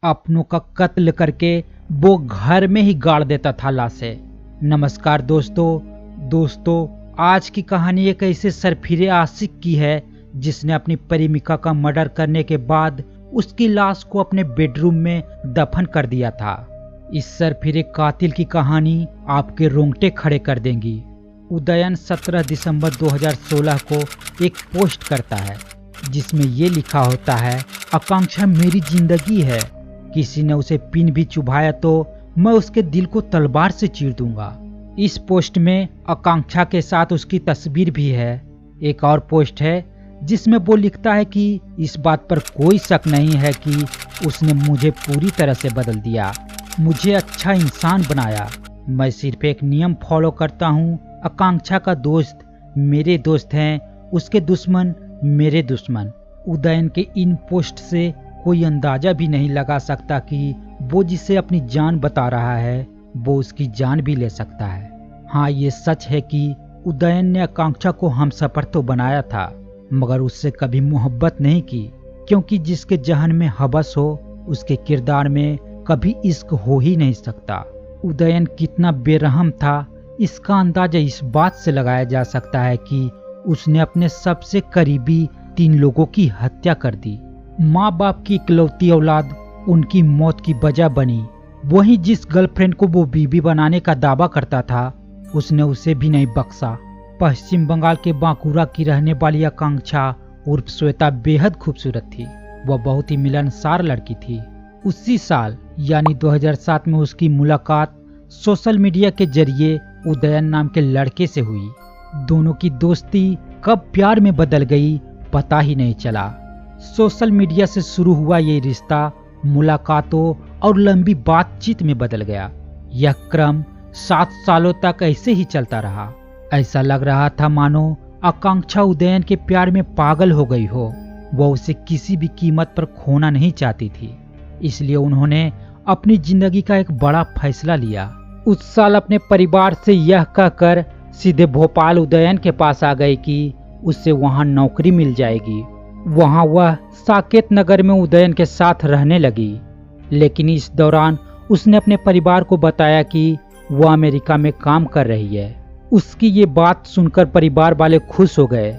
अपनों का कत्ल करके वो घर में ही गाड़ देता था लाशें। नमस्कार दोस्तों, आज की कहानी एक ऐसे सरफिरे आशिक की है जिसने अपनी प्रेमिका का मर्डर करने के बाद उसकी लाश को अपने बेडरूम में दफन कर दिया था। इस सरफिरे कातिल की कहानी आपके रोंगटे खड़े कर देंगी। उदयन 17 दिसंबर 2016 को एक पोस्ट करता है जिसमें ये लिखा होता है, आकांक्षा मेरी जिंदगी है, किसी ने उसे पिन भी चुभाया तो मैं उसके दिल को तलवार से चीर दूंगा। इस पोस्ट में आकांक्षा के साथ उसकी तस्वीर भी है। एक और पोस्ट है जिसमें वो लिखता है कि इस बात पर कोई शक नहीं है कि उसने मुझे पूरी तरह से बदल दिया, मुझे अच्छा इंसान बनाया। मैं सिर्फ एक नियम फॉलो करता हूँ, आकांक्षा का दोस्त मेरे दोस्त हैं, उसके दुश्मन मेरे दुश्मन। उदयन के इन पोस्ट से कोई अंदाजा भी नहीं लगा सकता कि वो जिसे अपनी जान बता रहा है वो उसकी जान भी ले सकता है। हाँ, ये सच है कि उदयन ने आकांक्षा को हमसफर तो बनाया था मगर उससे कभी मोहब्बत नहीं की, क्योंकि जिसके जहन में हवस हो उसके किरदार में कभी इश्क हो ही नहीं सकता। उदयन कितना बेरहम था इसका अंदाजा इस बात से लगाया जा सकता है कि उसने अपने सबसे करीबी 3 लोगों की हत्या कर दी। माँ बाप की इकलौती औलाद उनकी मौत की वजह बनी। वहीं जिस गर्लफ्रेंड को वो बीवी बनाने का दावा करता था उसने उसे भी नहीं बख्शा। पश्चिम बंगाल के बांकुरा की रहने वाली आकांक्षा उर्फ श्वेता बेहद खूबसूरत थी। वह बहुत ही मिलनसार लड़की थी। उसी साल यानी 2007 में उसकी मुलाकात सोशल मीडिया के जरिए उदयन नाम के लड़के से हुई। दोनों की दोस्ती कब प्यार में बदल गई पता ही नहीं चला। सोशल मीडिया से शुरू हुआ ये रिश्ता मुलाकातों और लंबी बातचीत में बदल गया। यह क्रम 7 सालों तक ऐसे ही चलता रहा। ऐसा लग रहा था मानो आकांक्षा उदयन के प्यार में पागल हो गई हो। वह उसे किसी भी कीमत पर खोना नहीं चाहती थी, इसलिए उन्होंने अपनी जिंदगी का एक बड़ा फैसला लिया। उस साल अपने परिवार से यह कहकर सीधे भोपाल उदयन के पास आ गए कि उससे वहां नौकरी मिल जाएगी। वहां वह साकेत नगर में उदयन के साथ रहने लगी, लेकिन इस दौरान उसने अपने परिवार को बताया कि वह अमेरिका में काम कर रही है। उसकी ये बात सुनकर परिवार वाले खुश हो गए।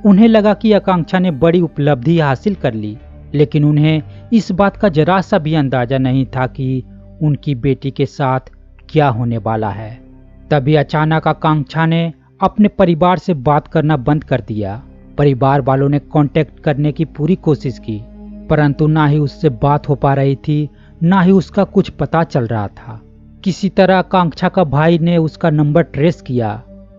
उन्हें लगा कि आकांक्षा ने बड़ी उपलब्धि हासिल कर ली, लेकिन उन्हें इस बात का जरा सा भी अंदाजा नहीं था कि उनकी बेटी के साथ क्या होने वाला है। तभी अचानक आकांक्षा ने अपने परिवार से बात करना बंद कर दिया। परिवार वालों ने कांटेक्ट करने की पूरी कोशिश की, परंतु ना ही उससे बात हो पा रही थी, ना ही उसका कुछ पता चल रहा था। किसी तरह आकांक्षा का भाई ने उसका नंबर ट्रेस किया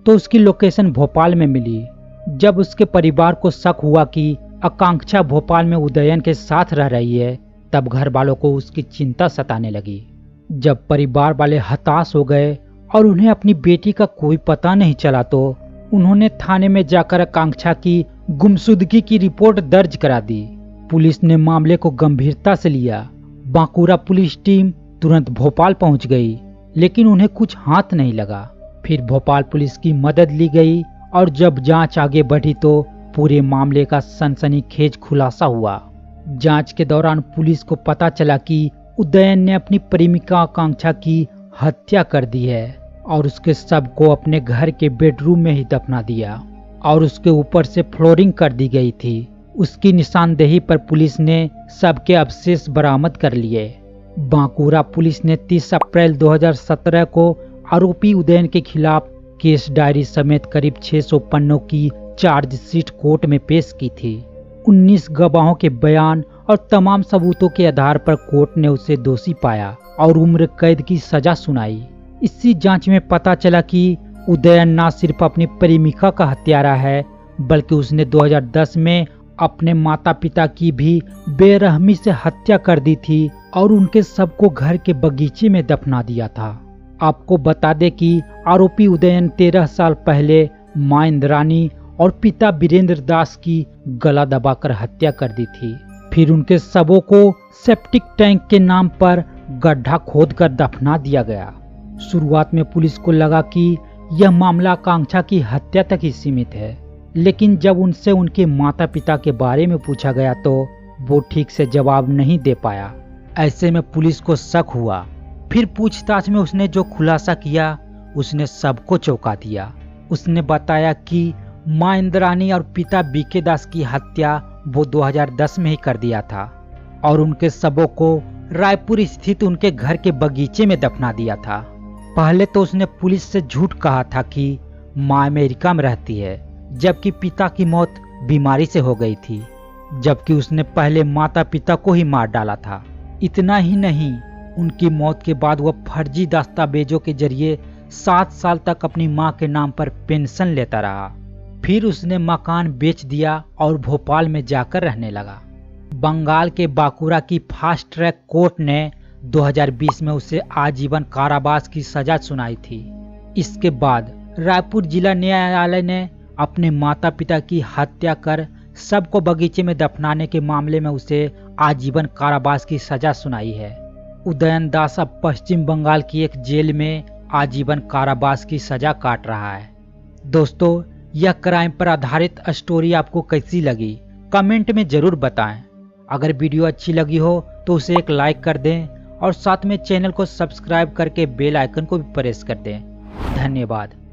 तो उसकी लोकेशन भोपाल में मिली। जब उसके परिवार को शक हुआ कि आकांक्षा भोपाल में उदयन के साथ रह रही है, तब घर वालों को उसकी चिंता सताने लगी। जब परिवार वाले हताश हो गए और उन्हें अपनी बेटी का कोई पता नहीं चला तो उन्होंने थाने में जाकर आकांक्षा की गुमशुदगी की रिपोर्ट दर्ज करा दी। पुलिस ने मामले को गंभीरता से लिया। बांकुरा पुलिस टीम तुरंत भोपाल पहुंच गई, लेकिन उन्हें कुछ हाथ नहीं लगा। फिर भोपाल पुलिस की मदद ली गई और जब जांच आगे बढ़ी तो पूरे मामले का सनसनीखेज खुलासा हुआ। जांच के दौरान पुलिस को पता चला कि उदयन ने अपनी प्रेमिका आकांक्षा की हत्या कर दी है और उसके शव को अपने घर के बेडरूम में ही दफना दिया और उसके ऊपर से फ्लोरिंग कर दी गई थी। उसकी निशानदेही पर पुलिस ने शव के अवशेष बरामद कर लिए। बांकुरा पुलिस ने 30 अप्रैल 2017 को आरोपी उदयन के खिलाफ केस डायरी समेत करीब 600 पन्नों की चार्जशीट कोर्ट में पेश की थी। 19 गवाहों के बयान और तमाम सबूतों के आधार पर कोर्ट ने उसे दोषी पाया और उम्र कैद की सजा सुनाई। इसी जांच में पता चला कि उदयन न सिर्फ अपनी प्रेमिका का हत्यारा है, बल्कि उसने 2010 में अपने माता पिता की भी बेरहमी से हत्या कर दी थी और उनके शव को घर के बगीचे में दफना दिया था। आपको बता दें कि आरोपी उदयन 13 साल पहले मां इंद्रानी और पिता वीरेंद्र दास की गला दबाकर हत्या कर दी थी। फिर उनके शवों को सेप्टिक टैंक के नाम पर गड्ढा खोदकर दफना दिया गया। शुरुआत में पुलिस को लगा कि यह मामला आकांक्षा की हत्या तक ही सीमित है, लेकिन जब उनसे उनके माता पिता के बारे में पूछा गया तो वो ठीक से जवाब नहीं दे पाया। ऐसे में पुलिस को शक हुआ। फिर पूछताछ में उसने जो खुलासा किया उसने सबको चौंका दिया। उसने बताया कि मां इंद्राणी और पिता बीके दास की हत्या वो 2010 में ही कर दिया था और उनके शवों को रायपुर स्थित उनके घर के बगीचे में दफना दिया था। पहले तो उसने पुलिस से झूठ कहा था कि मां अमेरिका में रहती है, जबकि पिता की मौत बीमारी से हो गई थी, जबकि उसने पहले माता पिता को ही मार डाला था। इतना ही नहीं, उनकी मौत के बाद वह फर्जी दस्तावेजों के जरिए 7 साल तक अपनी मां के नाम पर पेंशन लेता रहा। फिर उसने मकान बेच दिया और भोपाल में जाकर रहने लगा। बंगाल के बांकुरा की फास्ट ट्रैक कोर्ट ने 2020 में उसे आजीवन कारावास की सजा सुनाई थी। इसके बाद रायपुर जिला न्यायालय ने अपने माता पिता की हत्या कर सबको बगीचे में दफनाने के मामले में उसे आजीवन कारावास की सजा सुनाई है। उदयन दास अब पश्चिम बंगाल की एक जेल में आजीवन कारावास की सजा काट रहा है। दोस्तों, यह क्राइम पर आधारित स्टोरी आपको कैसी लगी कमेंट में जरूर बताएं। अगर वीडियो अच्छी लगी हो तो उसे एक लाइक कर दें और साथ में चैनल को सब्सक्राइब करके बेल आइकन को भी प्रेस कर दें। धन्यवाद।